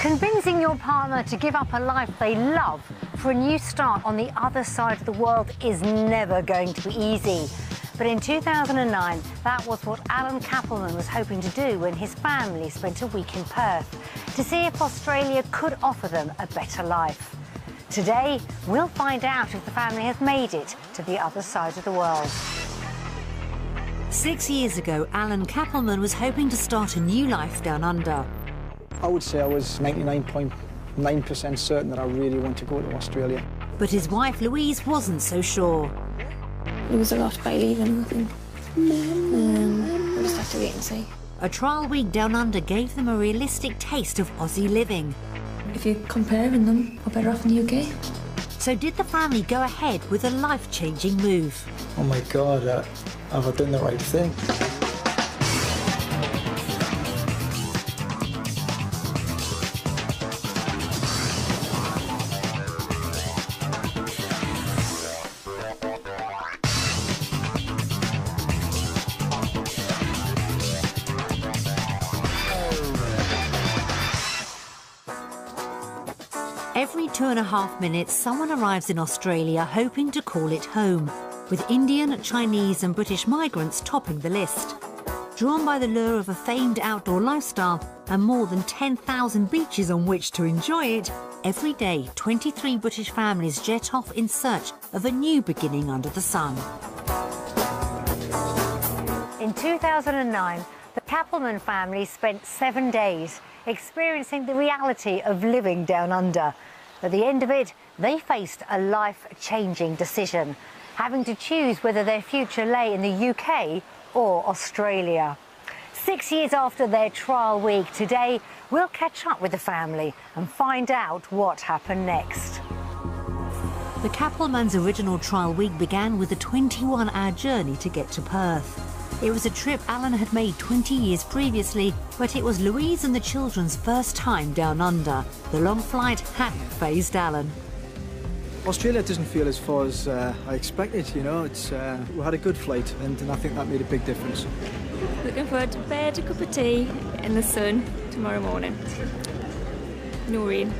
Convincing your partner to give up a life they love for a new start on the other side of the world is never going to be easy. But in 2009, that was what Alan Cappleman was hoping to do when his family spent a week in Perth, to see if Australia could offer them a better life. Today, we'll find out if the family has made it to the other side of the world. 6 years ago, Alan Cappleman was hoping to start a new life down under. I would say I was 99.9% certain that I really want to go to Australia. But his wife Louise wasn't so sure. It was a lot by leaving, I think. We'll just have to wait and see. A trial week down under gave them a realistic taste of Aussie living. If you're comparing them, we're better off in the UK. So did the family go ahead with a life-changing move? Oh my God, have I done the right thing? Every 2.5 minutes, someone arrives in Australia hoping to call it home, with Indian, Chinese and British migrants topping the list. Drawn by the lure of a famed outdoor lifestyle and more than 10,000 beaches on which to enjoy it, every day 23 British families jet off in search of a new beginning under the sun. In 2009, the Cappleman family spent 7 days experiencing the reality of living down under. At the end of it, they faced a life-changing decision, having to choose whether their future lay in the UK or Australia. 6 years after their trial week, today we'll catch up with the family and find out what happened next. The Cappleman's original trial week began with a 21-hour journey to get to Perth. It was a trip Alan had made 20 years previously, but it was Louise and the children's first time down under. The long flight hadn't fazed Alan. Australia doesn't feel as far as I expected, you know. We had a good flight and I think that made a big difference. Looking forward to bed, a cup of tea in the sun tomorrow morning. No rain.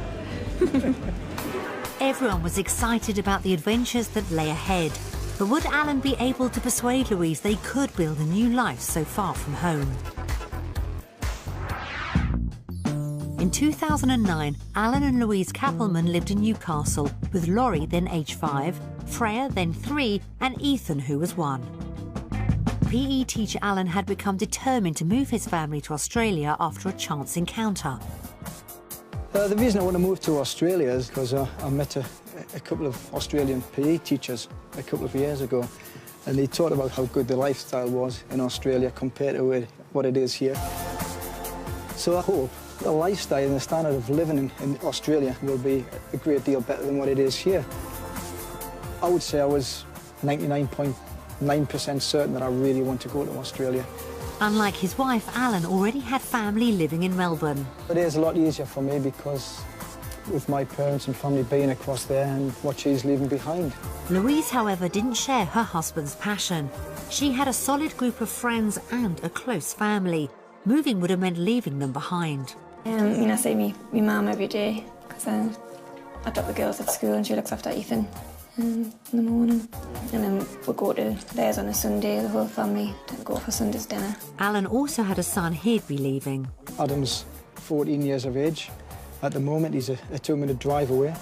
Everyone was excited about the adventures that lay ahead. But would Alan be able to persuade Louise they could build a new life so far from home? In 2009, Alan and Louise Cappleman lived in Newcastle with Laurie, then age 5, Freya, then 3, and Ethan, who was 1. PE teacher Alan had become determined to move his family to Australia after a chance encounter. The reason I want to move to Australia is because I met a couple of Australian PE teachers a couple of years ago, and they talked about how good the lifestyle was in Australia compared to what it is here. So I hope the lifestyle and the standard of living in Australia will be a great deal better than what it is here. I would say I was 99.9% certain that I really want to go to Australia. Unlike his wife, Alan already had family living in Melbourne. It is a lot easier for me because with my parents and family being across there and what she's leaving behind. Louise, however, didn't share her husband's passion. She had a solid group of friends and a close family. Moving would have meant leaving them behind. I see me mum every day because I drop the girls at school and she looks after Ethan in the morning. And then we'll go to theirs on a Sunday, the whole family, to go for Sunday's dinner. Alan also had a son he'd be leaving. Adam's 14 years of age. At the moment, he's a 2-minute drive away.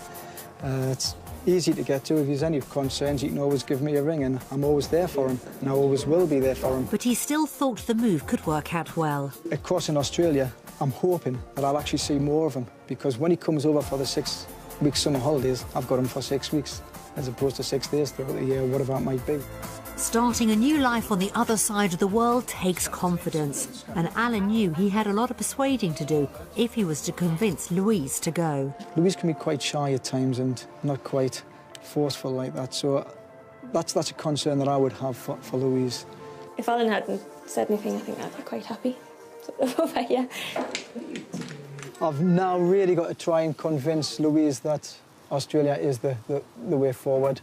It's easy to get to. If there's any concerns, he can always give me a ring, and I'm always there for him, and I always will be there for him. But he still thought the move could work out well. Of course, in Australia, I'm hoping that I'll actually see more of him, because when he comes over for the 6-week summer holidays, I've got him for 6 weeks, as opposed to 6 days throughout the year, whatever it might be. Starting a new life on the other side of the world takes confidence, and Alan knew he had a lot of persuading to do if he was to convince Louise to go. Louise can be quite shy at times and not quite forceful like that, so that's a concern that I would have for Louise. If Alan hadn't said anything, I think I'd be quite happy. But yeah. I've now really got to try and convince Louise that Australia is the way forward.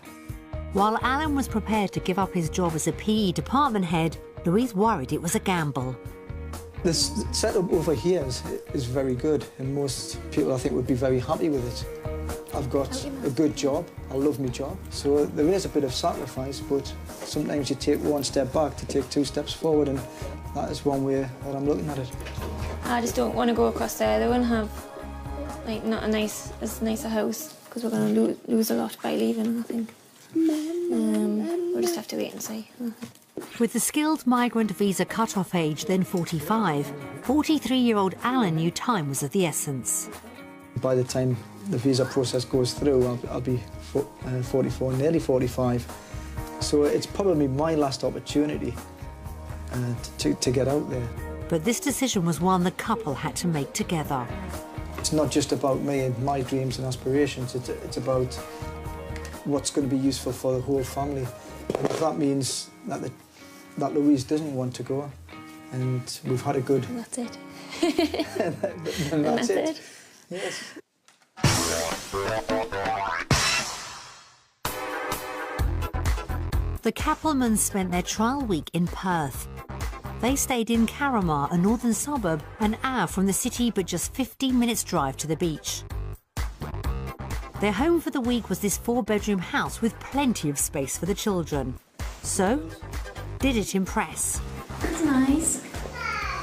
While Alan was prepared to give up his job as a PE department head, Louise worried it was a gamble. This setup over here is very good, and most people, I think, would be very happy with it. I've got a good job. I love my job. So there is a bit of sacrifice, but sometimes you take one step back to take 2 steps forward, and that is one way that I'm looking at it. I just don't want to go across there. They wouldn't have, like, not as nice a house, because we're going to lose a lot by leaving, I think. We'll just have to wait and see. With the skilled migrant visa cut-off age then 45, 43-year-old Alan knew time was of the essence. By the time the visa process goes through, I'll be 44, nearly 45. So it's probably my last opportunity to get out there. But this decision was one the couple had to make together. It's not just about me and my dreams and aspirations, it's about what's going to be useful for the whole family. And if that means that Louise doesn't want to go, and we've had a good... And that's it. and that's it. Yes. The Capplemans spent their trial week in Perth. They stayed in Carramar, a northern suburb, an hour from the city but just 15 minutes drive to the beach. Their home for the week was this 4-bedroom house with plenty of space for the children. So, did it impress? It's nice.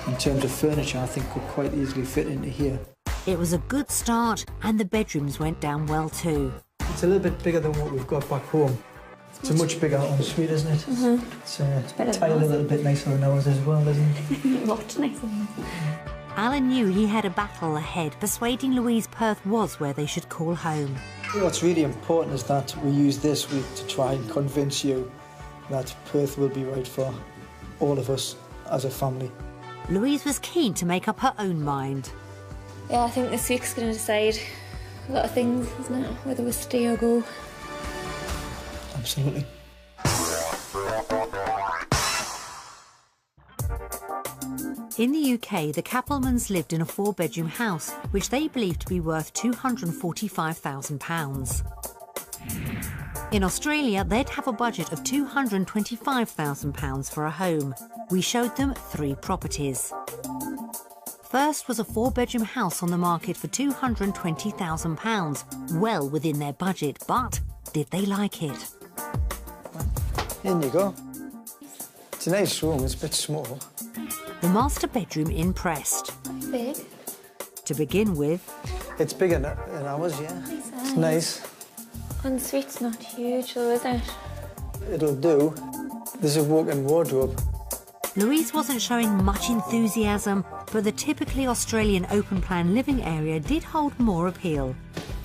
In terms of furniture, I think could quite easily fit into here. It was a good start, and the bedrooms went down well too. It's a little bit bigger than what we've got back home. It's a much bigger ensuite, isn't it? It's tiled a little bit nicer than ours as well, isn't it? What nicer. Alan knew he had a battle ahead, persuading Louise Perth was where they should call home. What's really important is that we use this week to try and convince you that Perth will be right for all of us as a family. Louise was keen to make up her own mind. Yeah, I think this week's going to decide a lot of things, isn't it? Whether we stay or go. Absolutely. In the UK, the Capplemans lived in a 4-bedroom house, which they believed to be worth £245,000. In Australia, they'd have a budget of £225,000 for a home. We showed them 3 properties. First was a 4-bedroom house on the market for £220,000, well within their budget, but did they like it? In you go. It's a nice room, it's a bit small. The master bedroom impressed. Big. To begin with, it's bigger than ours, yeah. It's nice. Ensuite's not huge though, is it? It'll do. There's a walk-in wardrobe. Louise wasn't showing much enthusiasm, but the typically Australian open-plan living area did hold more appeal.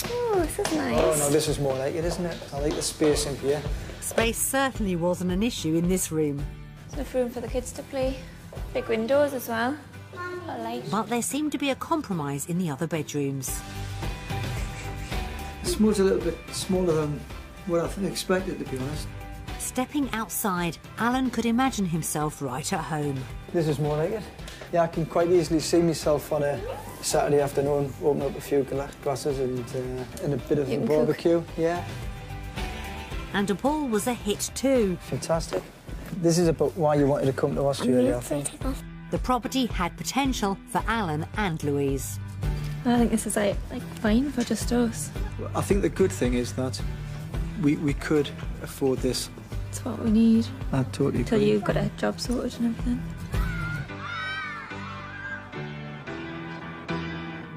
Oh, this is nice. Oh, no, this is more like it, isn't it? I like the space in here. Space certainly wasn't an issue in this room. There's enough room for the kids to play. Big windows as well. A light. But there seemed to be a compromise in the other bedrooms. This one's a little bit smaller than what I expected, to be honest. Stepping outside, Alan could imagine himself right at home. This is more like it. Yeah, I can quite easily see myself on a Saturday afternoon, open up a few glasses and a bit of a barbecue. Cook. Yeah. And a pool was a hit too. Fantastic. This is about why you wanted to come to Australia, I think. The property had potential for Alan and Louise. I think this is like fine for just us. I think the good thing is that we could afford this. It's what we need. I totally agree. Till you've got a job sorted and everything.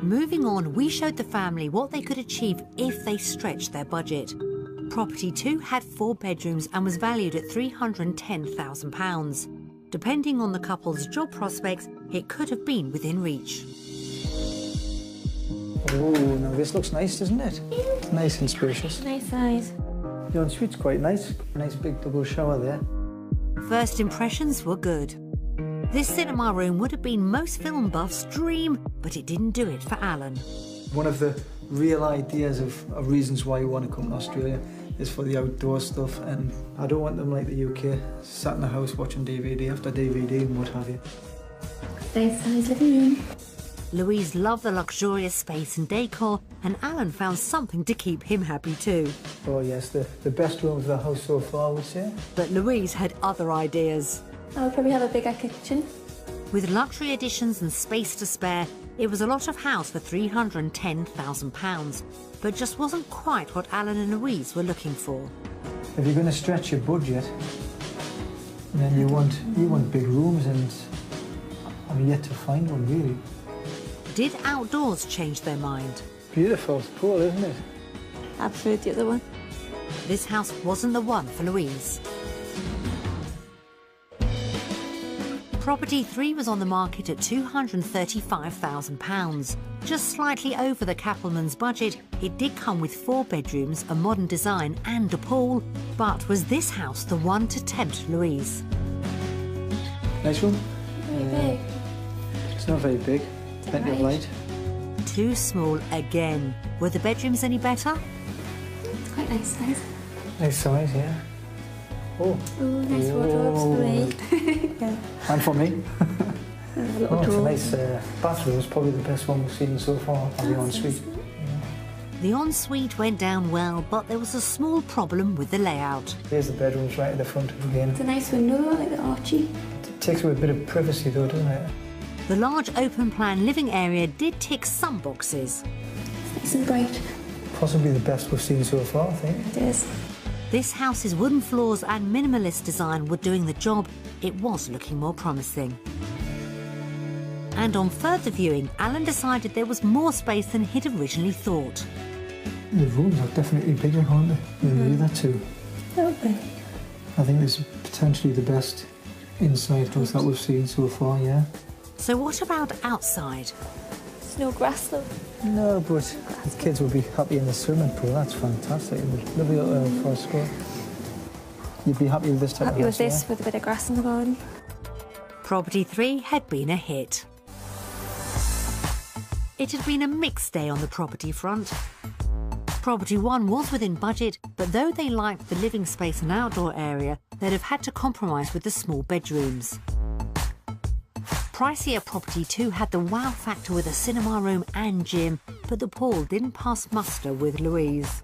Moving on, we showed the family what they could achieve if they stretched their budget. Property 2 had 4 bedrooms and was valued at £310,000. Depending on the couple's job prospects, it could have been within reach. Oh, now this looks nice, doesn't it? It's nice and spacious. Nice size. The ensuite's quite nice. Nice big double shower there. First impressions were good. This cinema room would have been most film buffs' dream, but it didn't do it for Alan. One of the real ideas of reasons why you want to come to Australia is for the outdoor stuff, and I don't want them like the UK, sat in the house watching DVD after DVD and what have you. Nice size living room. Louise loved the luxurious space and decor, and Alan found something to keep him happy too. Oh yes, the best room of the house so far, I would say. But Louise had other ideas. I would probably have a bigger kitchen. With luxury additions and space to spare, it was a lot of house for £310,000, but just wasn't quite what Alan and Louise were looking for. If you're going to stretch your budget, then you want big rooms, and I'm yet to find one, really. Did outdoors change their mind? Beautiful pool, isn't it? I preferred the other one. This house wasn't the one for Louise. Property 3 was on the market at £235,000. Just slightly over the Cappleman's budget, it did come with 4 bedrooms, a modern design and a pool. But was this house the one to tempt Louise? Nice room. Very big. It's not very big. Plenty of light. Too small again. Were the bedrooms any better? It's quite nice size. Nice size, yeah. Oh. Oh, nice wardrobes for me. Yeah. And for me. Oh, it's a nice bathroom. It's probably the best one we've seen so far on the ensuite. The ensuite went down well, but there was a small problem with the layout. There's the bedrooms right at the front again. It's a nice window, like the archy. It takes away a bit of privacy though, doesn't it? The large open-plan living area did tick some boxes. It's nice and bright. Possibly the best we've seen so far, I think. It is. This house's wooden floors and minimalist design were doing the job. It was looking more promising. And on further viewing, Alan decided there was more space than he'd originally thought. The rooms are definitely bigger, aren't they? Than the other two. Lovely. I think this is potentially the best inside house that we've seen so far, yeah. So what about outside? There's no grass though. No, but the kids will be happy in the swimming pool. That's fantastic. Lovely little forest school. You'd be happy with this type of house? Happy with this, yeah? with a bit of grass in the garden. Property 3 had been a hit. It had been a mixed day on the property front. Property 1 was within budget, but though they liked the living space and outdoor area, they'd have had to compromise with the small bedrooms. Pricier Property 2 had the wow factor with a cinema room and gym, but the pool didn't pass muster with Louise.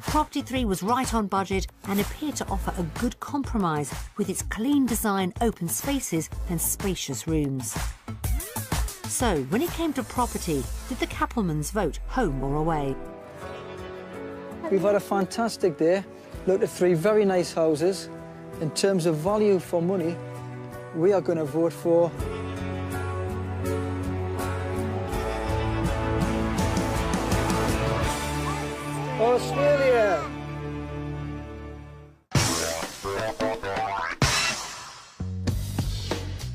Property 3 was right on budget and appeared to offer a good compromise with its clean design, open spaces and spacious rooms. So, when it came to property, did the Capplemans vote home or away? We've had a fantastic day. Looked at 3 very nice houses. In terms of value for money, we are going to vote for Australia.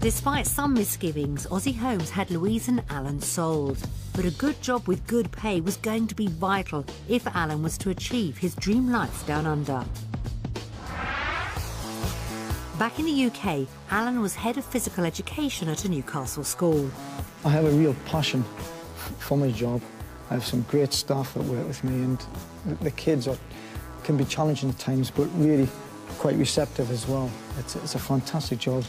Despite some misgivings, Aussie Homes had Louise and Alan sold. But a good job with good pay was going to be vital if Alan was to achieve his dream life down under. Back in the UK, Alan was head of physical education at a Newcastle school. I have a real passion for my job. I have some great staff that work with me, and the kids can be challenging at times, but really quite receptive as well. It's a fantastic job.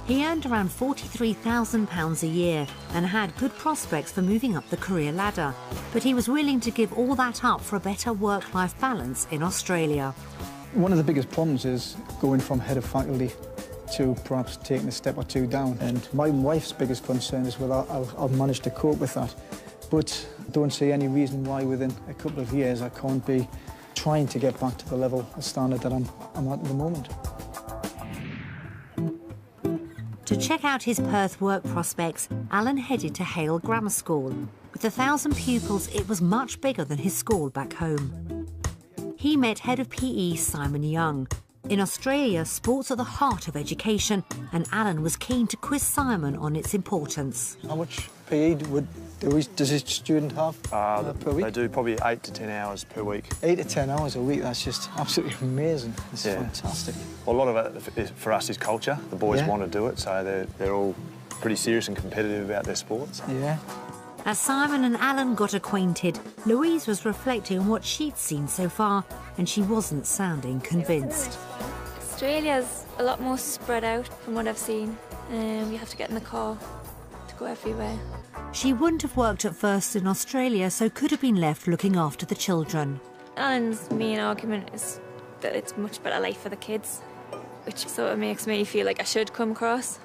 He earned around £43,000 a year and had good prospects for moving up the career ladder. But he was willing to give all that up for a better work-life balance in Australia. One of the biggest problems is going from head of faculty to perhaps taking a step or 2 down. And my wife's biggest concern is whether I'll manage to cope with that. But I don't see any reason why within a couple of years I can't be trying to get back to the level of standard that I'm at the moment. To check out his Perth work prospects, Alan headed to Hale Grammar School. With 1,000 pupils, it was much bigger than his school back home. He met head of PE Simon Young. In Australia, sports are the heart of education, and Alan was keen to quiz Simon on its importance. How much PE does each student have per week? They do probably 8 to 10 hours per week. 8 to 10 hours a week, that's just absolutely amazing. It's fantastic. Well, a lot of it for us is culture. The boys want to do it, so they're all pretty serious and competitive about their sports. Yeah. As Simon and Alan got acquainted, Louise was reflecting on what she'd seen so far, and she wasn't sounding convinced. Australia's a lot more spread out from what I've seen. You have to get in the car to go everywhere. She wouldn't have worked at first in Australia, so could have been left looking after the children. Alan's main argument is that it's much better life for the kids, which sort of makes me feel like I should come across.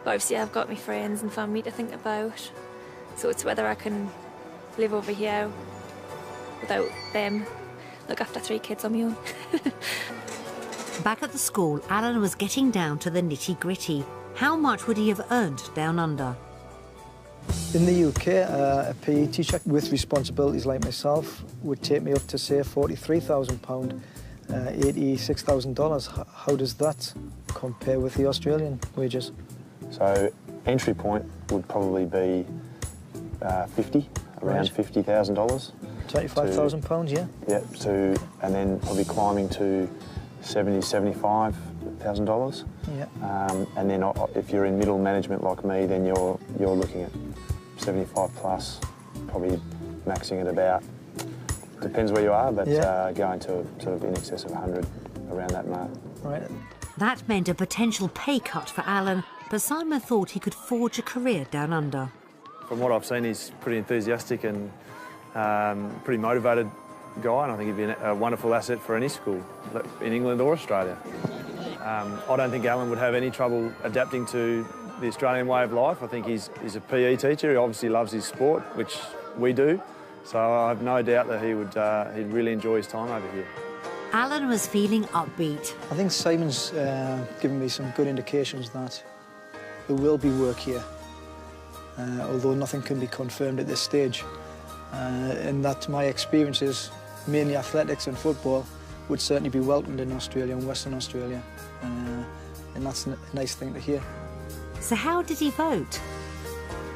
But obviously I've got my friends and family to think about, so it's whether I can live over here without them, look after 3 kids on my own. Back at the school, Alan was getting down to the nitty-gritty. How much would he have earned down under? In the UK, a PE teacher with responsibilities like myself would take me up to, say, £43,000, $86,000. How does that compare with the Australian wages? So entry point would probably be 50, around $50,000. £25,000, yeah? Yep, and then probably climbing to $75,000. Yeah. And then if you're in middle management like me, then you're looking at 75 plus, probably maxing at about, depends where you are, but going to sort of in excess of 100, around that mark. Right. That meant a potential pay cut for Alan, but Simon thought he could forge a career down under. From what I've seen, he's pretty enthusiastic and pretty motivated guy, and I think he'd be a wonderful asset for any school in England or Australia. I don't think Alan would have any trouble adapting to the Australian way of life. I think he's a PE teacher. He obviously loves his sport, which we do, so I have no doubt that he'd really enjoy his time over here. Alan was feeling upbeat. I think Simon's given me some good indications that there will be work here, although nothing can be confirmed at this stage. And that my experiences, mainly athletics and football, would certainly be welcomed in Australia and Western Australia. And that's a nice thing to hear. So how did he vote?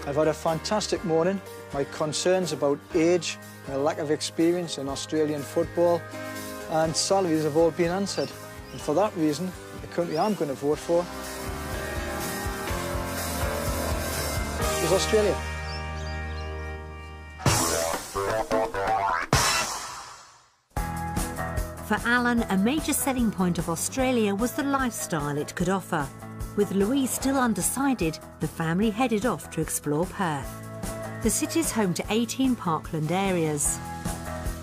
I've had a fantastic morning. My concerns about age, my lack of experience in Australian football and salaries have all been answered. And for that reason, the country I'm going to vote for is Australia. For Alan, a major selling point of Australia was the lifestyle it could offer. With Louise still undecided, the family headed off to explore Perth. The city's home to 18 parkland areas,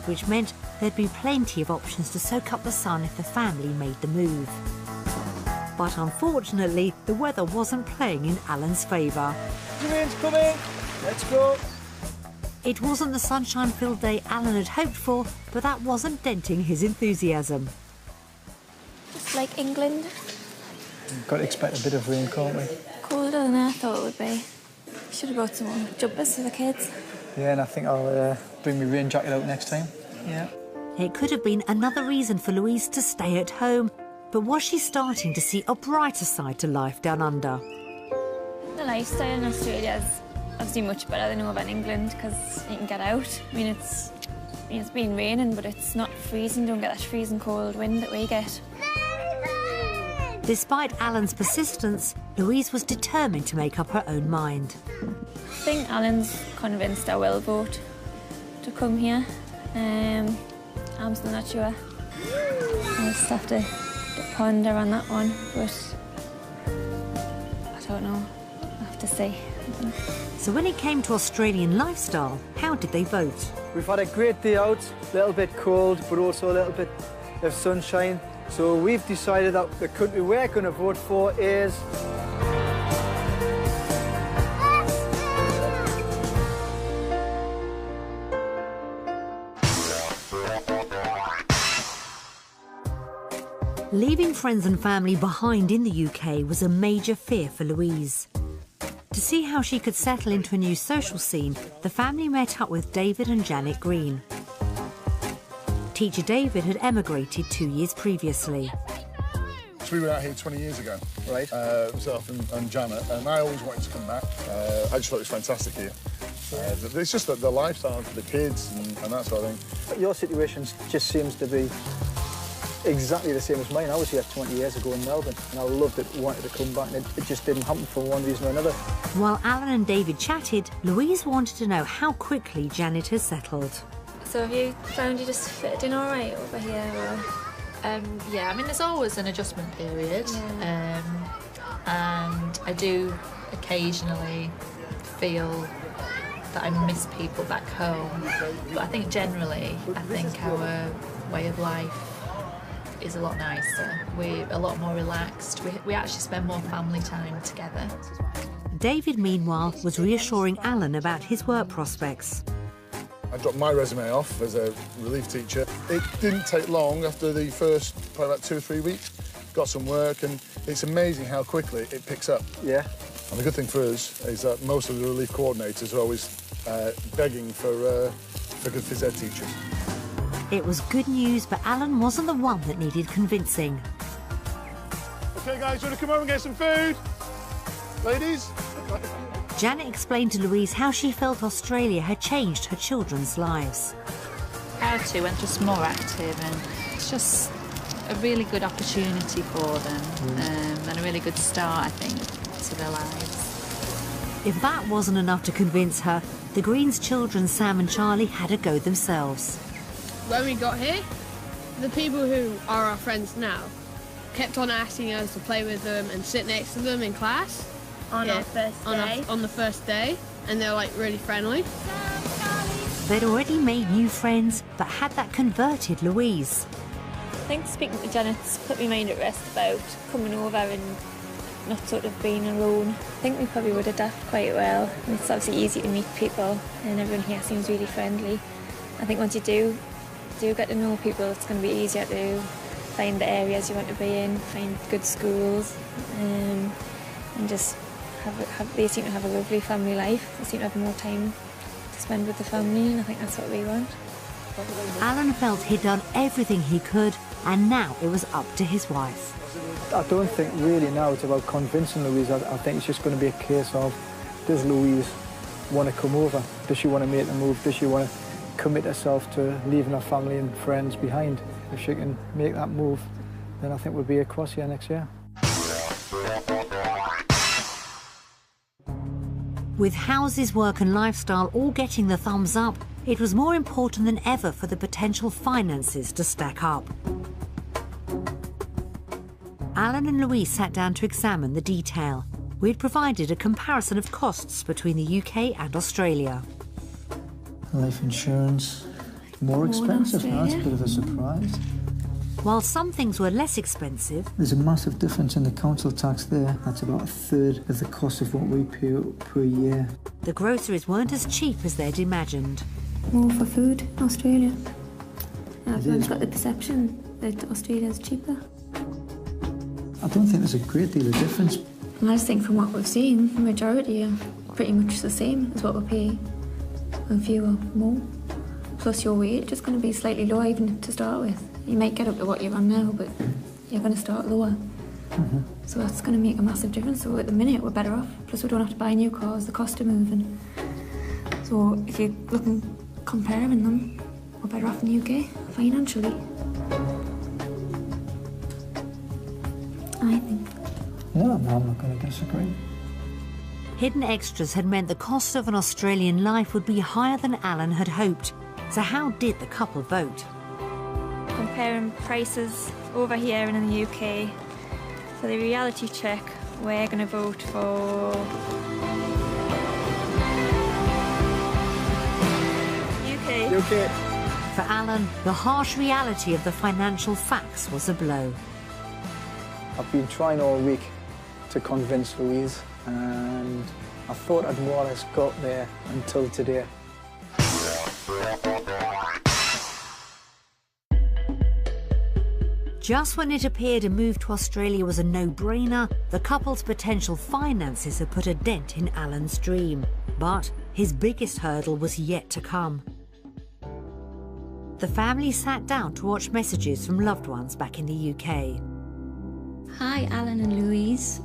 which meant there'd be plenty of options to soak up the sun if the family made the move. But unfortunately, the weather wasn't playing in Alan's favour. The rain's coming! Let's go! It wasn't the sunshine-filled day Alan had hoped for, but that wasn't denting his enthusiasm. Just like England. Got to expect a bit of rain, can't we? Colder than I thought it would be. Should have brought some more jumpers for the kids. Yeah, and I think I'll bring my rain jacket out next time. Yeah. It could have been another reason for Louise to stay at home, but was she starting to see a brighter side to life down under? The lifestyle in Australia is obviously much better than over in England because you can get out. I mean, it's been raining, but it's not freezing. You don't get that freezing cold wind that we get. Despite Alan's persistence, Louise was determined to make up her own mind. I think Alan's convinced I will vote to come here. I'm still not sure. I'll just have to ponder on that one, but I don't know. I'll have to see. So when it came to Australian lifestyle, how did they vote? We've had a great day out, a little bit cold, but also a little bit of sunshine. So we've decided that the country we're going to vote for is... Leaving friends and family behind in the UK was a major fear for Louise. To see how she could settle into a new social scene, the family met up with David and Janet Green. Teacher David had emigrated 2 years previously. So we were out here 20 years ago, Right. Myself and Janet, and I always wanted to come back. I just thought it was fantastic here. It's just the lifestyle for the kids and that sort of thing. Your situation just seems to be exactly the same as mine. I was here 20 years ago in Melbourne, and I loved it, wanted to come back, and it just didn't happen for one reason or another. While Alan and David chatted, Louise wanted to know how quickly Janet had settled. So have you found you just fitted in all right over here? Or? Yeah, I mean, there's always an adjustment period, and I do occasionally feel that I miss people back home. But I think generally, our way of life is a lot nicer. We're a lot more relaxed. We actually spend more family time together. David, meanwhile, was reassuring Alan about his work prospects. I dropped my resume off as a relief teacher. It didn't take long after the first, probably about 2 or 3 weeks. Got some work, and it's amazing how quickly it picks up. Yeah. And the good thing for us is that most of the relief coordinators are always begging for good phys ed teachers. It was good news, but Alan wasn't the one that needed convincing. OK, guys, you want to come over and get some food? Ladies? Janet explained to Louise how she felt Australia had changed her children's lives. Our two were just more active, and it's just a really good opportunity for them, and a really good start, I think, to their lives. If that wasn't enough to convince her, the Greens' children, Sam and Charlie, had a go themselves. When we got here, the people who are our friends now kept on asking us to play with them and sit next to them in class. On our first day. On the first day, and they're like really friendly. They'd already made new friends, but had that converted Louise? I think speaking to Janet's put my mind at rest about coming over and not sort of being alone. I think we probably would adapt quite well. And it's obviously easy to meet people, and everyone here seems really friendly. I think once you do get to know people, it's going to be easier to find the areas you want to be in, find good schools, and just they seem to have a lovely family life. They seem to have more time to spend with the family, and I think that's what we want. Alan felt he'd done everything he could, and now it was up to his wife. I don't think really now it's about convincing Louise. I think it's just going to be a case of, does Louise want to come over? Does she want to make the move? Does she want to commit herself to leaving her family and friends behind? If she can make that move, then I think we'll be across here next year. With houses, work and lifestyle all getting the thumbs up, it was more important than ever for the potential finances to stack up. Alan and Louise sat down to examine the detail. We'd provided a comparison of costs between the UK and Australia. Life insurance, more expensive now, it's a bit of a surprise. While some things were less expensive, there's a massive difference in the council tax there. That's about 1/3 of the cost of what we pay per year. the groceries weren't as cheap as they'd imagined. More for food in Australia. Everyone's got the perception that Australia's cheaper. I don't think there's a great deal of difference. And I just think from what we've seen, the majority are pretty much the same as what we pay, a few or more. Plus your wage is going to be slightly lower even to start with. You might get up to what you're on now, but you're going to start lower. So that's going to make a massive difference. So at the minute we're better off. Plus we don't have to buy new cars, the cost of moving. So if you're looking, comparing them, we're better off in the UK financially. I think. No, I'm not going to disagree. Hidden extras had meant the cost of an Australian life would be higher than Alan had hoped. So how did the couple vote? Comparing prices over here and in the UK. For the reality check, we're going to vote for UK. UK. For Alan, the harsh reality of the financial facts was a blow. I've been trying all week to convince Louise, and I thought I'd more or less got there until today. Just when it appeared a move to Australia was a no-brainer, the couple's potential finances had put a dent in Alan's dream. But his biggest hurdle was yet to come. The family sat down to watch messages from loved ones back in the UK. Hi, Alan and Louise.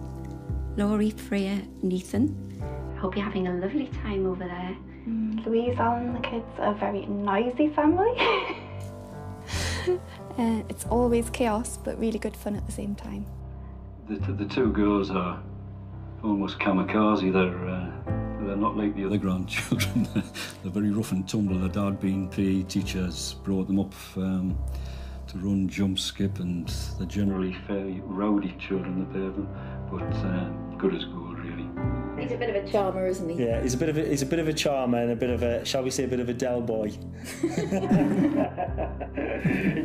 Laurie, Freya, and Ethan. Hope you're having a lovely time over there. Louise, Alan and the kids are a very noisy family. It's always chaos, but really good fun at the same time. The two girls are almost kamikaze. They're not like the other grandchildren. They're very rough and tumble. Their dad being PE teachers brought them up to run, jump, skip, and they're generally fairly rowdy children, the pair of them, but good as gold, really. He's a bit of a charmer, isn't he? Yeah, he's a bit of a charmer and a bit of a, shall we say, a bit of a Del boy. He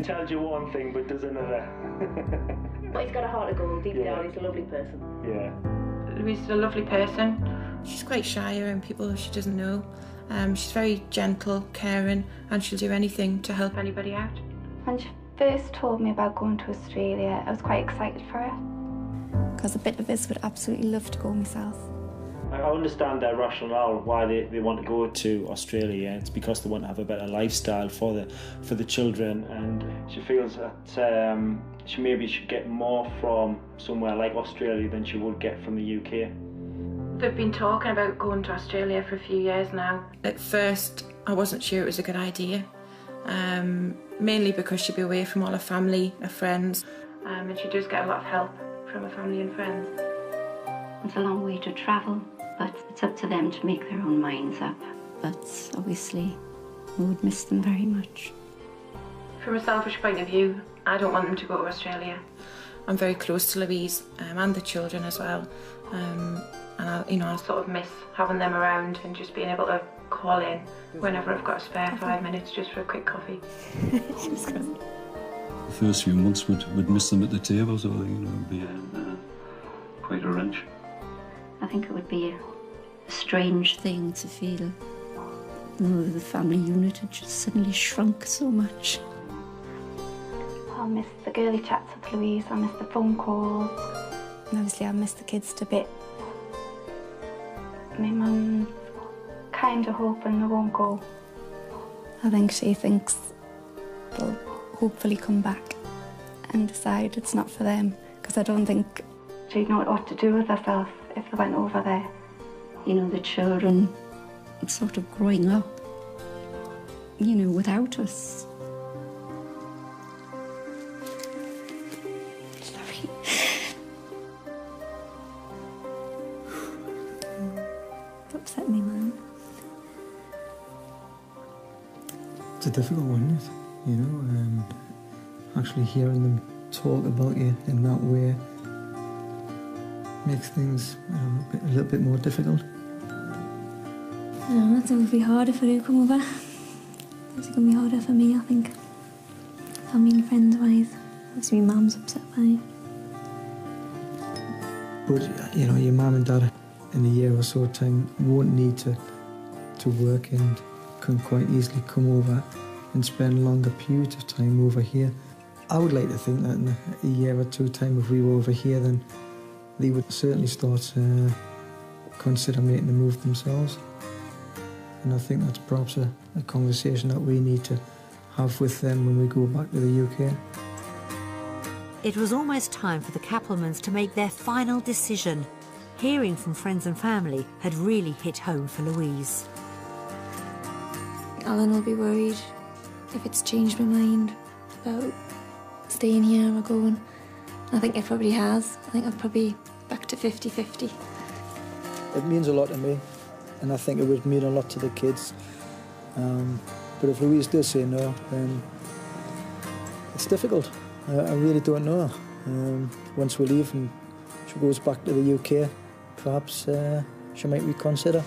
tells you one thing but does another. But he's got a heart of gold. Deep down, he's a lovely person. Yeah. Louise is a lovely person. She's quite shy around people she doesn't know. She's very gentle, caring, and she'll do anything to help anybody out. When she first told me about going to Australia, I was quite excited for it. Because a bit of us would absolutely love to go myself. I understand their rationale why they want to go to Australia. It's because they want to have a better lifestyle for the children, and she feels that she maybe should get more from somewhere like Australia than she would get from the UK. They've been talking about going to Australia for a few years now. At first, I wasn't sure it was a good idea, mainly because she'd be away from all her family, her friends, and she does get a lot of help from her family and friends. It's a long way to travel, but it's up to them to make their own minds up. But obviously, we would miss them very much. From a selfish point of view, I don't want them to go to Australia. I'm very close to Louise and the children as well. And I sort of miss having them around and just being able to call in whenever I've got a spare 5 minutes just for a quick coffee. The first few months would miss them at the table, so it'd be quite a wrench. I think it would be a strange thing to feel, the family unit had just suddenly shrunk so much. I'll miss the girly chats with Louise, I'll miss the phone calls. And obviously I miss the kids a bit. My mum's kind of hoping they won't go. I think she thinks they'll hopefully come back and decide it's not for them, because I don't think she'd know what to do with herself if they went over there. The children sort of growing up, without us. Sorry. Upset me, man. It's a difficult one, isn't it? Actually hearing them talk about you in that way makes things a little bit more difficult. No, it's going to be harder if I do come over. It's going to be harder for me, I think. Family and friends-wise. Obviously, my mum's upset by it. But, your mum and dad in a year or so time won't need to work and can quite easily come over and spend longer periods of time over here. I would like to think that in a year or two time, if we were over here, then they would certainly start to consider making the move themselves. And I think that's perhaps a conversation that we need to have with them when we go back to the UK. It was almost time for the Capplemans to make their final decision. Hearing from friends and family had really hit home for Louise. Alan will be worried if it's changed my mind about staying here or going. I think it probably has. I think I'm probably back to 50-50. It means a lot to me, and I think it would mean a lot to the kids. But if Louise does say no, then it's difficult. I really don't know. Once we leave and she goes back to the UK, perhaps she might reconsider.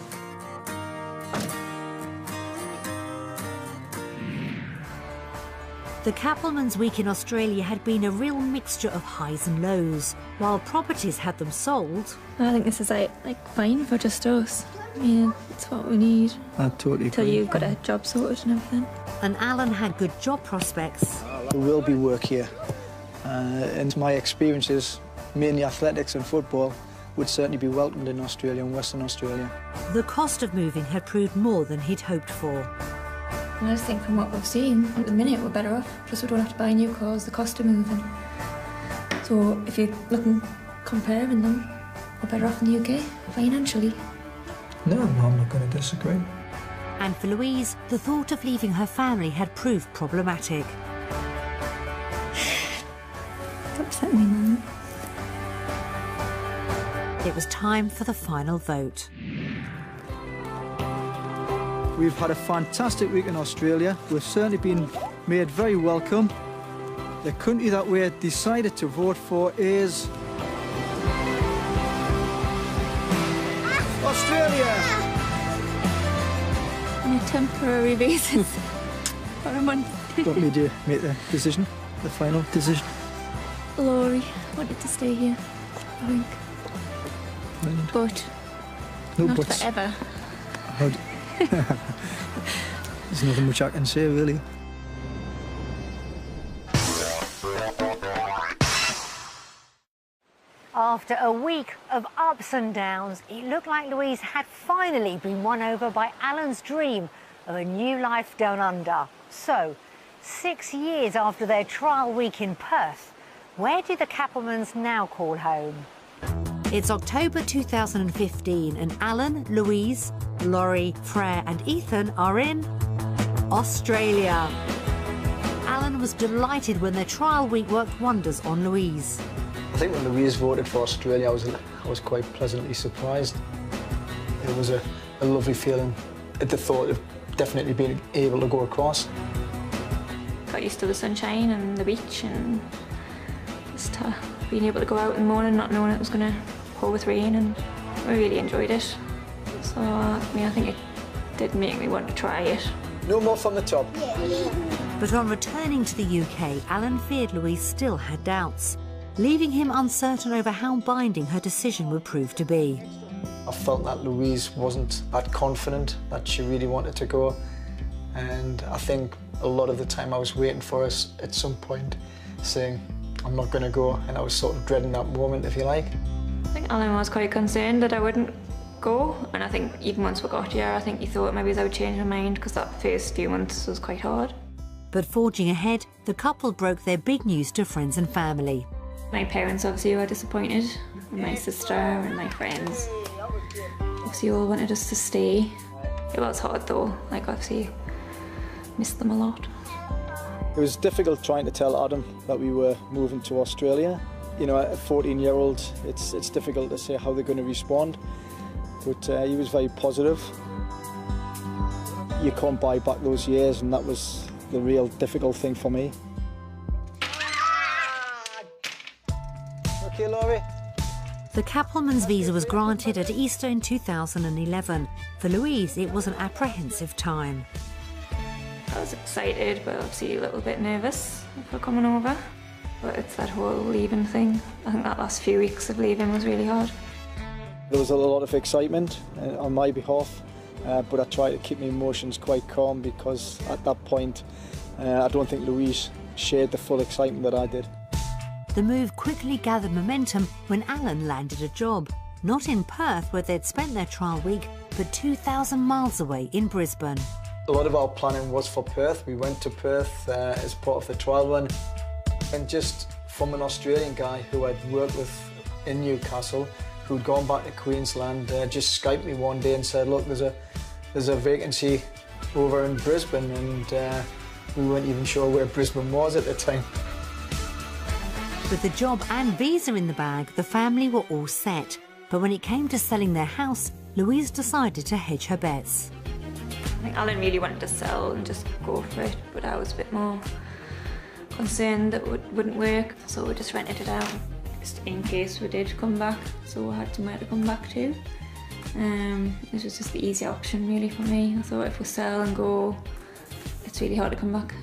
The Capplemans' week in Australia had been a real mixture of highs and lows. While properties had them sold, I think this is like fine for just us. Yeah, it's what we need. I totally agree. Till you've got a job sorted and everything. And Alan had good job prospects. There will be work here. And my experiences, mainly athletics and football, would certainly be welcomed in Australia and Western Australia. The cost of moving had proved more than he'd hoped for. And I just think from what we've seen, at the minute we're better off. Plus we don't have to buy new cars, the cost of moving. So if you're looking, comparing them, we're better off in the UK, financially. No, I'm not going to disagree. And for Louise, the thought of leaving her family had proved problematic. It upset me, Mum. It was time for the final vote. We've had a fantastic week in Australia. We've certainly been made very welcome. The country that we decided to vote for is... Australia! On a temporary basis for a month. What made you make the decision, the final decision? Laurie wanted to stay here, I think. Brilliant. But no not buts. forever. There's nothing much I can say, really. After a week of ups and downs, it looked like Louise had finally been won over by Alan's dream of a new life down under. So, 6 years after their trial week in Perth, where do the Capplemans now call home? It's October 2015 and Alan, Louise, Laurie, Freya and Ethan are in Australia. Alan was delighted when their trial week worked wonders on Louise. I think when Louise voted for Australia, I was quite pleasantly surprised. It was a lovely feeling at the thought of definitely being able to go across. Got used to the sunshine and the beach and just being able to go out in the morning not knowing it was going to pour with rain, and I really enjoyed it. So, I mean, I think it did make me want to try it. No more from the top. But on returning to the UK, Alan feared Louise still had doubts, leaving him uncertain over how binding her decision would prove to be. I felt that Louise wasn't that confident that she really wanted to go, and I think a lot of the time I was waiting for us at some point saying, I'm not going to go, and I was sort of dreading that moment, if you like. I think Alan was quite concerned that I wouldn't go, and I think even once we got here, I think he thought maybe I would change my mind because that first few months was quite hard. But forging ahead, the couple broke their big news to friends and family. My parents obviously were disappointed, and my sister and my friends obviously all wanted us to stay. It was hard though, like obviously missed them a lot. It was difficult trying to tell Adam that we were moving to Australia. You know, at 14-year-old, it's difficult to say how they're going to respond, but he was very positive. You can't buy back those years, and that was the real difficult thing for me. Okay, Laurie. The Cappleman's visa was granted at Easter in 2011. For Louise, it was an apprehensive time. I was excited, but obviously a little bit nervous for coming over. But it's that whole leaving thing. I think that last few weeks of leaving was really hard. There was a lot of excitement on my behalf, but I tried to keep my emotions quite calm because at that point, I don't think Louise shared the full excitement that I did. The move quickly gathered momentum when Alan landed a job, not in Perth where they'd spent their trial week, but 2,000 miles away in Brisbane. A lot of our planning was for Perth. We went to Perth as part of the trial run. And just from an Australian guy who I'd worked with in Newcastle, who'd gone back to Queensland, just Skyped me one day and said, look, there's a vacancy over in Brisbane, and we weren't even sure where Brisbane was at the time. With the job and visa in the bag, the family were all set. But when it came to selling their house, Louise decided to hedge her bets. I think Alan really wanted to sell and just go for it, but I was a bit more concerned that it wouldn't work, so we just rented it out just in case we did come back, so we had somewhere to come back to. This was just the easy option really for me. I thought if we sell and go, it's really hard to come back.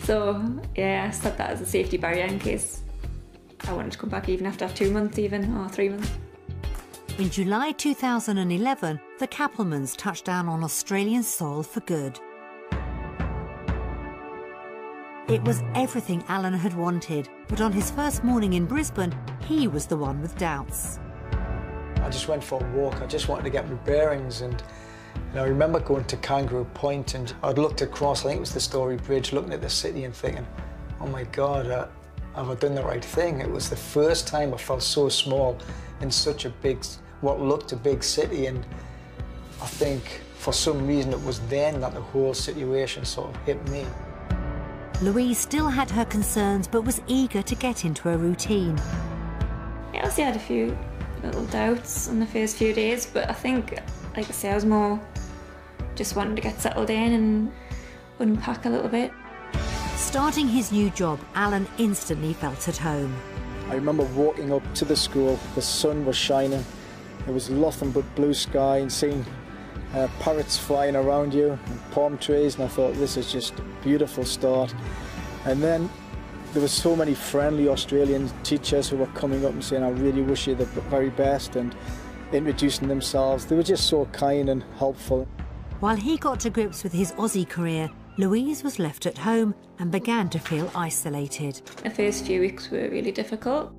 So yeah, I set that as a safety barrier in case I wanted to come back even after 2 months even, or 3 months. In July 2011, the Capplemans touched down on Australian soil for good. It was everything Alan had wanted, but on his first morning in Brisbane, he was the one with doubts. I just went for a walk. I just wanted to get my bearings, and I remember going to Kangaroo Point, and I'd looked across, I think it was the Story Bridge, looking at the city and thinking, oh my God, have I done the right thing? It was the first time I felt so small in such a big, what looked a big city, and I think for some reason it was then that the whole situation sort of hit me. Louise still had her concerns, but was eager to get into a routine. I also had a few little doubts on the first few days, but I think, like I say, I was more just wanting to get settled in and unpack a little bit. Starting his new job, Alan instantly felt at home. I remember walking up to the school, the sun was shining, It was nothing but blue sky and seeing parrots flying around you and palm trees, and I thought this is just a beautiful start. And then there were so many friendly Australian teachers who were coming up and saying, I really wish you the very best, and introducing themselves. They were just so kind and helpful. While he got to grips with his Aussie career, Louise was left at home and began to feel isolated. The first few weeks were really difficult,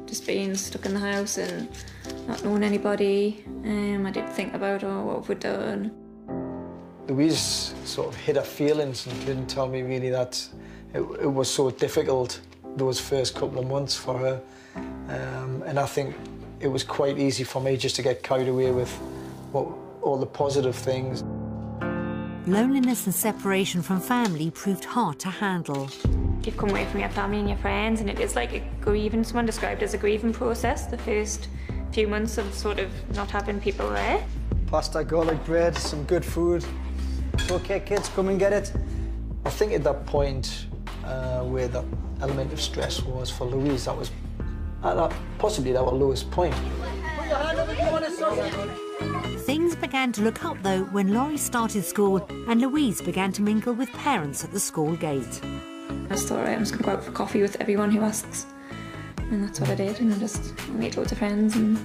just being stuck in the house and not knowing anybody. I did think about, oh, what have we done? Louise sort of hid her feelings and didn't tell me really that it was so difficult those first couple of months for her. And I think it was quite easy for me just to get carried away with all the positive things. Loneliness and separation from family proved hard to handle. You've come away from your family and your friends, and it is like a grieving, someone described it as a grieving process, the first few months of sort of not having people there. Pasta, garlic bread, some good food. Okay, kids, come and get it. I think at that point where that element of stress was for Louise, that was possibly our lowest point. Things began to look up, though, when Laurie started school and Louise began to mingle with parents at the school gate. I just thought, right, I'm just going to go out for coffee with everyone who asks. And that's what I did, and I just made loads of friends. And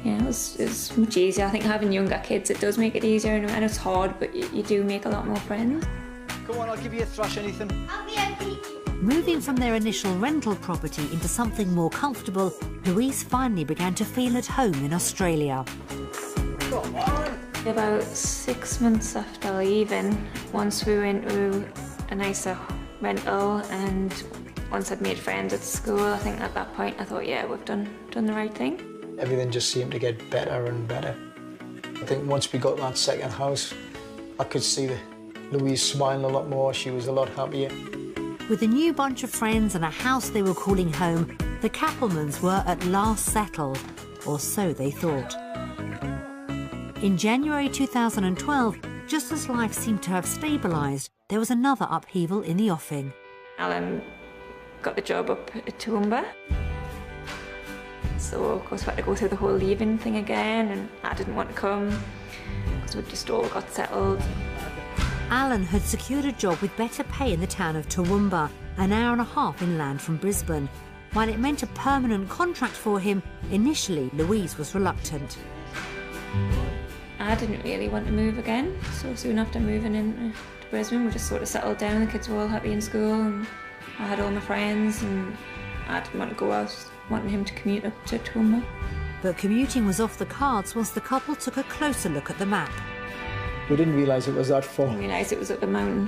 yeah, it was much easier. I think having younger kids, it does make it easier, and it's hard, but you do make a lot more friends. Come on, I'll give you a thrash, anything. Moving from their initial rental property into something more comfortable, Louise finally began to feel at home in Australia. About 6 months after leaving, once we went to a nicer rental, and once I'd made friends at school, I think at that point I thought, yeah, we've done the right thing. Everything just seemed to get better and better. I think once we got that second house, I could see Louise smiling a lot more. She was a lot happier. With a new bunch of friends and a house they were calling home, the Capplemans were at last settled, or so they thought. In January 2012, just as life seemed to have stabilised, there was another upheaval in the offing. Alan got the job up at Toowoomba. So, of course, we had to go through the whole leaving thing again, and I didn't want to come because we just all got settled. Alan had secured a job with better pay in the town of Toowoomba, an hour and a half inland from Brisbane. While it meant a permanent contract for him, initially Louise was reluctant. I didn't really want to move again, so soon after moving into Brisbane, we just sort of settled down. The kids were all happy in school, and I had all my friends, and I didn't want to go out, wanting him to commute up to Toowoomba. But commuting was off the cards once the couple took a closer look at the map. We didn't realise it was that far. I didn't realise it was up the mountain.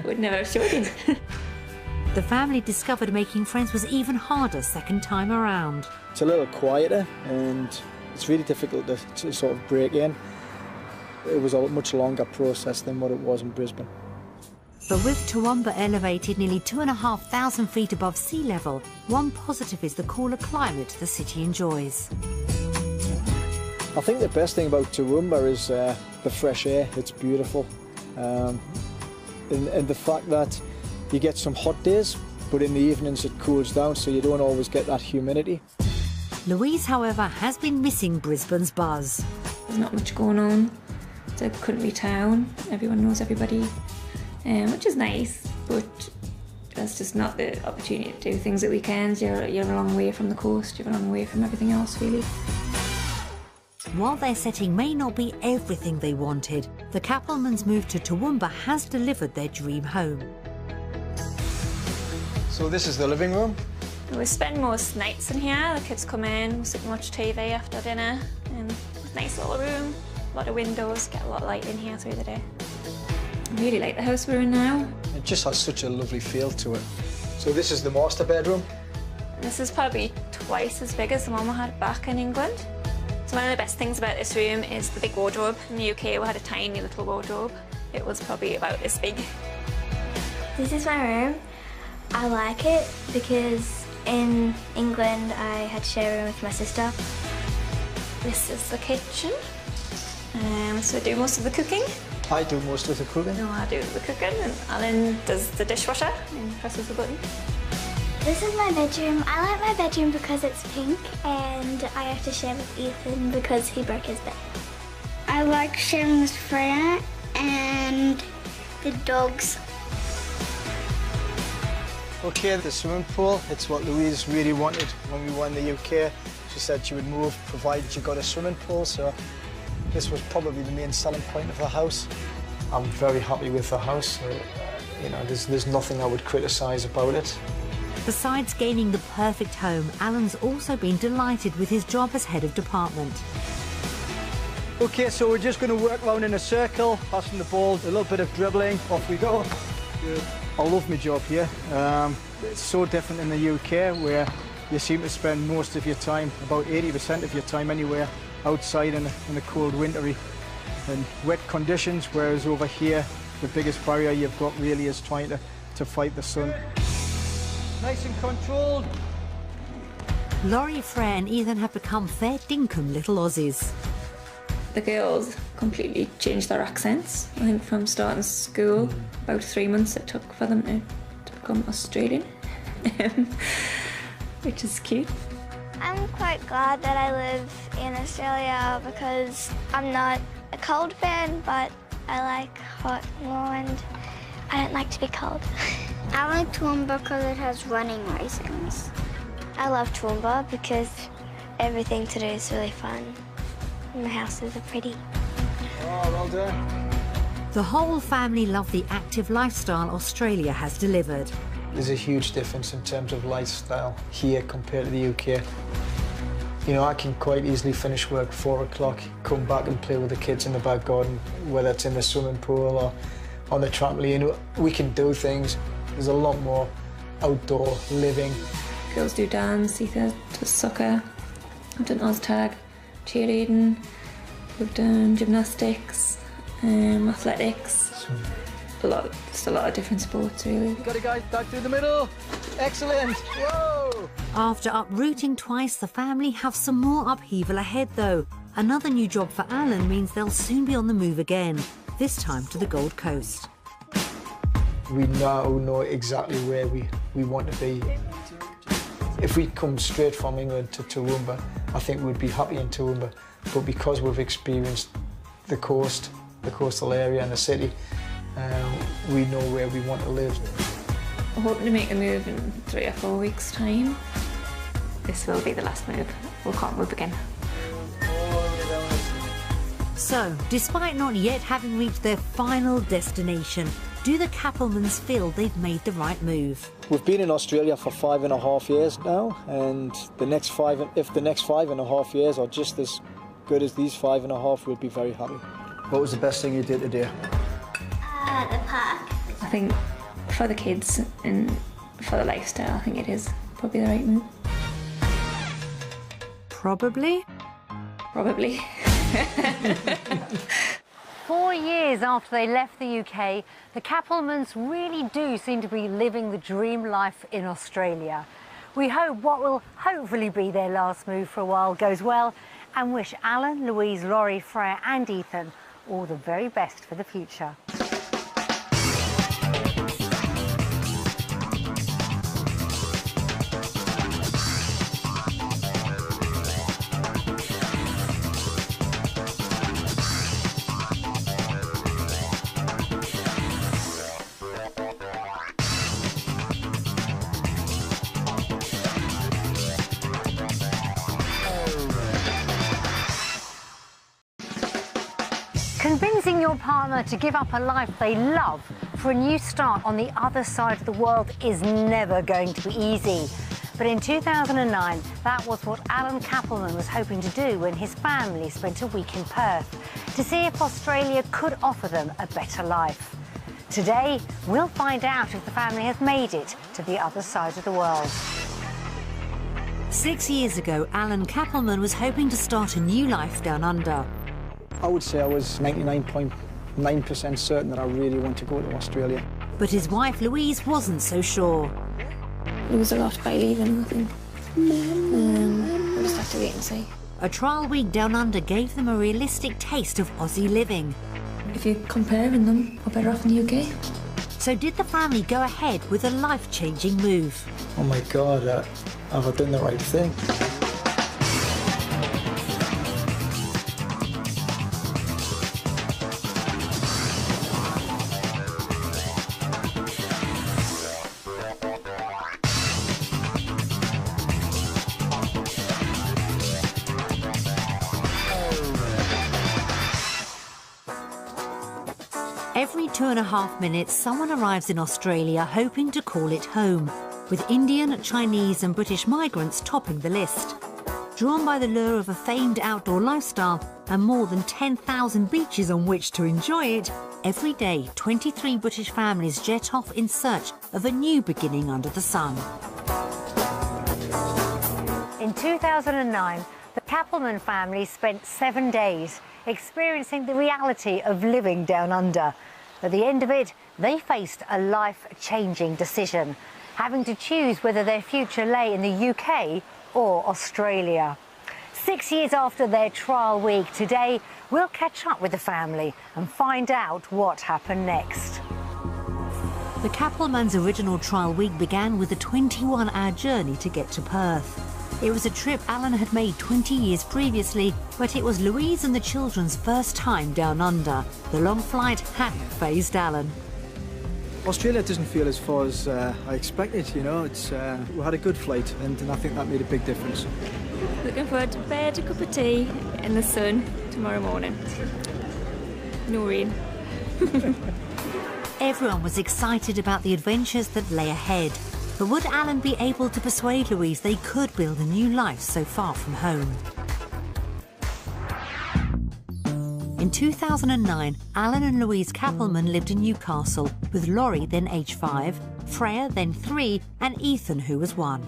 Would never have showed you. The family discovered making friends was even harder second time around. It's a little quieter, and it's really difficult to sort of break in. It was a much longer process than what it was in Brisbane. But with Toowoomba elevated nearly 2,500 feet above sea level, one positive is the cooler climate the city enjoys. I think the best thing about Toowoomba is the fresh air. It's beautiful. And the fact that you get some hot days, but in the evenings it cools down, so you don't always get that humidity. Louise, however, has been missing Brisbane's buzz. There's not much going on. It's a country town. Everyone knows everybody, which is nice, but that's just not the opportunity to do things at weekends. You're a long way from the coast. You're a long way from everything else, really. While their setting may not be everything they wanted, the Capplemans' move to Toowoomba has delivered their dream home. So this is the living room? We spend most nights in here. The kids come in, we sit and watch TV after dinner. Nice little room, a lot of windows, get a lot of light in here through the day. I really like the house we're in now. It just has such a lovely feel to it. So this is the master bedroom? This is probably twice as big as the one we had back in England. So one of the best things about this room is the big wardrobe. In the UK we had a tiny little wardrobe. It was probably about this big. This is my room. I like it because in England I had to share a room with my sister. This is the kitchen. So I do most of the cooking. I do most of the cooking. No, I do the cooking, and Alan does the dishwasher and presses the button. This is my bedroom. I like my bedroom because it's pink, and I have to share with Ethan because he broke his bed. I like sharing with Freya and the dogs. Okay, the swimming pool, it's what Louise really wanted when we were in the UK. She said she would move provided she got a swimming pool, so this was probably the main selling point of the house. I'm very happy with the house. You know, there's nothing I would criticise about it. Besides gaining the perfect home, Alan's also been delighted with his job as head of department. Okay, so we're just going to work round in a circle, passing the ball, a little bit of dribbling, off we go. Good. I love my job here. It's so different in the UK, where you seem to spend most of your time, about 80% of your time anywhere, outside in the cold wintry and wet conditions, whereas over here, the biggest barrier you've got really is trying to fight the sun. Nice and controlled. Laurie, Freya and Ethan have become fair dinkum little Aussies. The girls completely changed their accents. I think from starting school, about 3 months it took for them to become Australian, which is cute. I'm quite glad that I live in Australia because I'm not a cold fan, but I like hot more and I don't like to be cold. I like Toowoomba because it has running racings. I love Toowoomba because everything to do is really fun. And the houses are pretty. Oh, well done. The whole family love the active lifestyle Australia has delivered. There's a huge difference in terms of lifestyle here compared to the UK. You know, I can quite easily finish work 4 o'clock, come back and play with the kids in the back garden, whether it's in the swimming pool or on the trampoline. We can do things. There's a lot more outdoor living. Girls do dance, Ethan does soccer, I've done OzTag, cheerleading, we've done gymnastics, athletics. Just a lot of different sports, really. Got it, guys, back through the middle. Excellent. Whoa! After uprooting twice, the family have some more upheaval ahead, though. Another new job for Alan means they'll soon be on the move again, this time to the Gold Coast. We now know exactly where we want to be. If we come straight from England to Toowoomba, I think we'd be happy in Toowoomba. But because we've experienced the coast, the coastal area and the city, we know where we want to live. We're hoping to make a move in 3 or 4 weeks' time. This will be the last move. We can't move again. So, despite not yet having reached their final destination, do the Capplemans feel they've made the right move? We've been in Australia for 5.5 years now, and if the next 5.5 years are just as good as these 5.5, we'll be very happy. What was the best thing you did today? The park. I think for the kids and for the lifestyle, I think it is probably the right move. Probably? Probably. 4 years after they left the UK, the Capplemans really do seem to be living the dream life in Australia. We hope what will hopefully be their last move for a while goes well, and wish Alan, Louise, Laurie, Freya and Ethan all the very best for the future. Convincing your partner to give up a life they love for a new start on the other side of the world is never going to be easy. But in 2009, that was what Alan Cappleman was hoping to do when his family spent a week in Perth, to see if Australia could offer them a better life. Today, we'll find out if the family has made it to the other side of the world. 6 years ago, Alan Cappleman was hoping to start a new life down under. I would say I was 99.9% certain that I really want to go to Australia. But his wife Louise wasn't so sure. Lose a lot by leaving, I think. We'll just have to wait and see. A trial week down under gave them a realistic taste of Aussie living. If you're comparing them, we're better off in the UK. So did the family go ahead with a life-changing move? Oh my God, have I done the right thing? Every 2.5 minutes, someone arrives in Australia hoping to call it home, with Indian, Chinese and British migrants topping the list. Drawn by the lure of a famed outdoor lifestyle and more than 10,000 beaches on which to enjoy it, every day 23 British families jet off in search of a new beginning under the sun. In 2009, the Cappleman family spent 7 days experiencing the reality of living down under. At the end of it, they faced a life-changing decision, having to choose whether their future lay in the UK or Australia. 6 years after their trial week, today we'll catch up with the family and find out what happened next. The Cappleman's original trial week began with a 21-hour journey to get to Perth. It was a trip Alan had made 20 years previously, but it was Louise and the children's first time down under. The long flight hadn't fazed Alan. Australia doesn't feel as far as I expected, you know. We had a good flight and I think that made a big difference. Looking forward to bed, a cup of tea in the sun tomorrow morning. No rain. Everyone was excited about the adventures that lay ahead. But would Alan be able to persuade Louise they could build a new life so far from home? In 2009, Alan and Louise Cappleman lived in Newcastle with Laurie, then age 5, Freya, then 3, and Ethan, who was 1.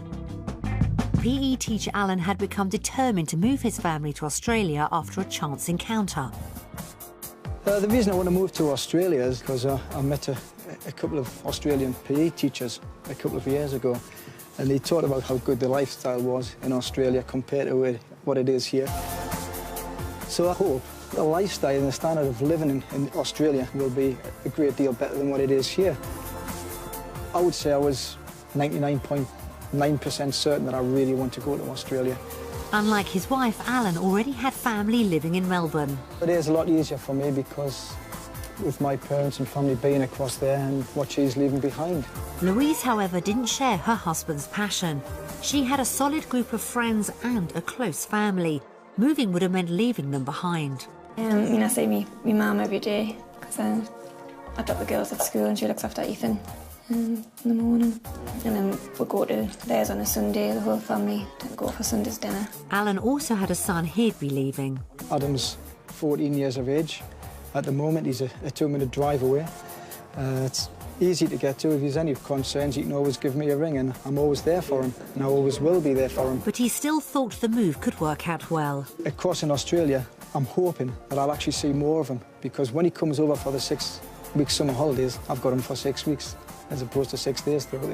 PE teacher Alan had become determined to move his family to Australia after a chance encounter. The reason I want to move to Australia is because I met a couple of Australian PE teachers a couple of years ago, and they talked about how good the lifestyle was in Australia compared to what it is here. So I hope the lifestyle and the standard of living in Australia will be a great deal better than what it is here. I would say I was 99.9% certain that I really want to go to Australia. Unlike his wife, Alan already had family living in Melbourne. It is a lot easier for me because with my parents and family being across there and what she's leaving behind. Louise, however, didn't share her husband's passion. She had a solid group of friends and a close family. Moving would have meant leaving them behind. I see my mum every day because I drop the girls at school and she looks after Ethan in the morning. And then we go to theirs on a Sunday, the whole family, to go for Sunday's dinner. Alan also had a son he'd be leaving. Adam's 14 years of age. At the moment, he's a 2-minute drive away. It's easy to get to. If there's any concerns, he can always give me a ring, and I'm always there for him, and I always will be there for him. But he still thought the move could work out well. Across in Australia, I'm hoping that I'll actually see more of him, because when he comes over for the 6-week summer holidays, I've got him for 6 weeks, as opposed to 6 days throughout the year.